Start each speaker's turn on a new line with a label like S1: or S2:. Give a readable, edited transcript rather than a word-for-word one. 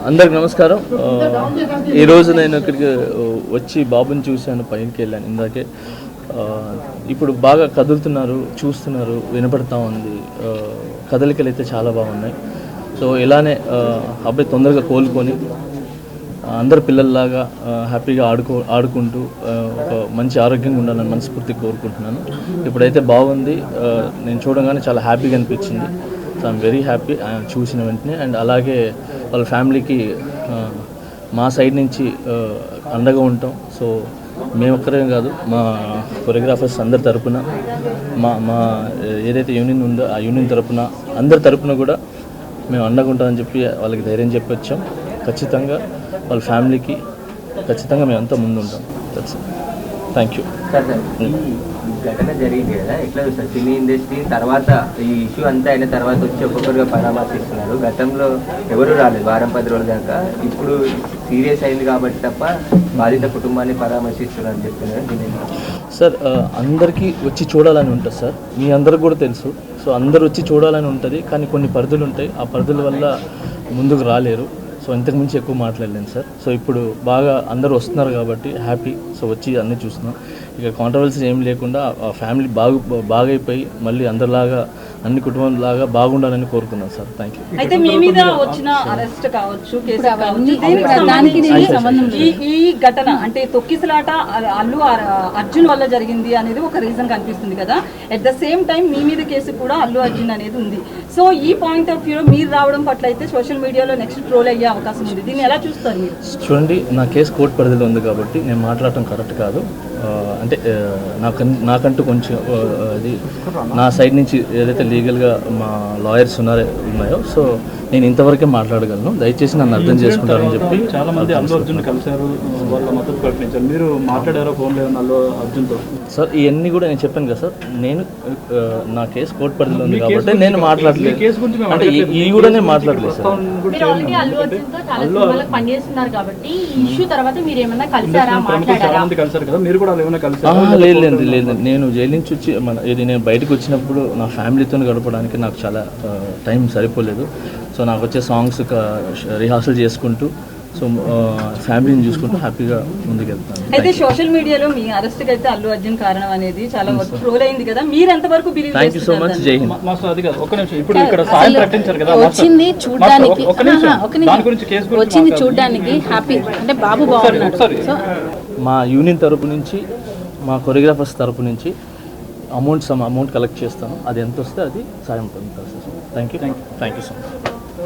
S1: అందరికి నమస్కారం. ఈరోజు నేను ఇక్కడికి వచ్చి బాబుని చూశాను, పైకి వెళ్ళాను ఇందాకే. ఇప్పుడు బాగా కదులుతున్నారు, చూస్తున్నారు, వినపడతా ఉంది. కదలికలు అయితే చాలా బాగున్నాయి. సో ఇలానే అబ్బాయి తొందరగా కోలుకొని అందరు పిల్లల్లాగా హ్యాపీగా ఆడుకుంటూ ఒక మంచి ఆరోగ్యంగా ఉండాలని మనస్ఫూర్తిగా కోరుకుంటున్నాను. ఇప్పుడైతే బాగుంది. నేను చూడగానే చాలా హ్యాపీగా అనిపించింది. సో ఐఎమ్ వెరీ హ్యాపీ చూసిన వెంటనే. అండ్ అలాగే వాళ్ళ ఫ్యామిలీకి మా సైడ్ నుంచి అండగా ఉంటాం. సో మేమొక్కరే కాదు, మా కొరియోగ్రాఫర్స్ అందరి తరపున, మా ఏదైతే యూనియన్ ఉందో ఆ యూనియన్ తరపున, అందరి తరపున కూడా మేము అండగా ఉంటామని చెప్పి వాళ్ళకి ధైర్యం చెప్పి వచ్చాం. ఖచ్చితంగా వాళ్ళ ఫ్యామిలీకి ఖచ్చితంగా మేమంతా ముందు ఉంటాం. Thank you.
S2: ఘటన జరిగింది కదా, ఎట్లా చూస్తారు సినీ ఇండస్ట్రీ తర్వాత ఈ ఇష్యూ అంతా అయిన తర్వాత వచ్చి ఒక్కొక్కరుగా పరామర్శిస్తున్నారు. గతంలో ఎవరు రాలేదు వారం 10 రోజుల దాకా. ఇప్పుడు సీరియస్ అయింది కాబట్టి తప్ప బాధిత కుటుంబాన్ని పరామర్శిస్తున్నారు అని చెప్తున్నారు.
S1: సార్ అందరికీ వచ్చి చూడాలని ఉంటుంది సార్, మీ అందరికి కూడా తెలుసు. సో అందరు వచ్చి చూడాలని ఉంటుంది, కానీ కొన్ని పరిధులు ఉంటాయి. ఆ పరిధుల వల్ల ముందుకు రాలేరు. సో ఇంతకుమించి ఎక్కువ మాట్లాడలేను సార్. సో ఇప్పుడు బాగా అందరూ వస్తున్నారు కాబట్టి హ్యాపీ. సో వచ్చి అన్నీ చూస్తున్నాం. ఇక కాంట్రవర్సీస్ ఏం లేకుండా ఆ ఫ్యామిలీ బాగైపోయి మళ్ళీ అందరిలాగా అన్ని కుటుంబంలాగా బాగుండాలని కోరుకున్నాం సార్. Thank you.
S3: అయితే మీ మీద వచ్చిన అరెస్ట్ కావచ్చు, కేసు కావచ్చు, ఈ ఘటన అంటే తొక్కిసలాట అల్లు అర్జున్ వల్ల జరిగింది అనేది ఒక రీజన్ కనిపిస్తుంది కదా. అట్ ద సేమ్ టైం మీ మీద కేసు కూడా అల్లు అర్జున్ అనేది ఉంది. సో ఈ పాయింట్ ఆఫ్ వ్యూలో మీరు రావడం పట్ల అయితే సోషల్ మీడియాలో నెక్స్ట్ ట్రోల్ అయ్యే అవకాశం ఉంది. దీన్ని ఎలా చూస్తారు మీరు?
S1: చూడండి, నా కేసు కోర్టు పరిధిలో ఉంది కాబట్టి నేను మాట్లాడటం కరెక్ట్ కాదు. అంటే నాకంటూ కొంచెం అది నా సైడ్ నుంచి ఏదైతే లీగల్గా మా లాయర్స్ ఉన్నాయో సో నేను ఇంతవరకే మాట్లాడగలను. దయచేసి నన్ను అర్థం చేసుకుంటారని చెప్పి.
S4: చాలా మంది అల్లు అర్జున్ కలిశారు, వాళ్ళ మద్దతు ప్రకటించారు. మీరు మాట్లాడారో ఫోన్లో అల్లు అర్జున్తో?
S1: సార్ ఇవన్నీ కూడా నేను చెప్పాను కదా సార్, నేను నా కేసు కోర్టు పరిధిలో ఉంది కాబట్టి నేను మాట్లాడలేదు. అంటే ఇవి కూడా నేను మాట్లాడలేదు సార్. లేదు, నేను జైలు నుంచి వచ్చి నేను బయటకు వచ్చినప్పుడు నా ఫ్యామిలీతో గడపడానికి నాకు చాలా టైం సరిపోలేదు. సో నాకు వచ్చే సాంగ్స్ రిహార్సల్ చేసుకుంటూ సో ఫ్యామిలీని చూసుకుంటూ హ్యాపీగా ముందుకెళ్తాను.
S3: అయితే సోషల్ మీడియాలో మీ అరెస్ట్కి అయితే అల్లు అర్జున్ కారణం అనేది చాలా ట్రోల్ అయింది కదా, మీరు ఎంతవరకు బిలీవ్ చేస్తున్నారు?
S1: Thank you so much. జై హింద్.
S4: మాస్టర్ అది కాదు, ఒక్క నిమిషం. ఇప్పుడు ఇక్కడ సాయం ప్రకటించారు కదా,
S5: వచ్చింది చూడడానికి, వచ్చింది చూడడానికి హ్యాపీ అంటే బాబు బాగున్నాడు. సో
S1: మా యూనియన్ తరపు నుంచి, మా కొరియోగ్రాఫర్స్ తరపు నుంచి అమౌంట్ కలెక్ట్ చేస్తాను. అది ఎంత వస్తే అది సాయం పొందుతాను sir. Thank you so much.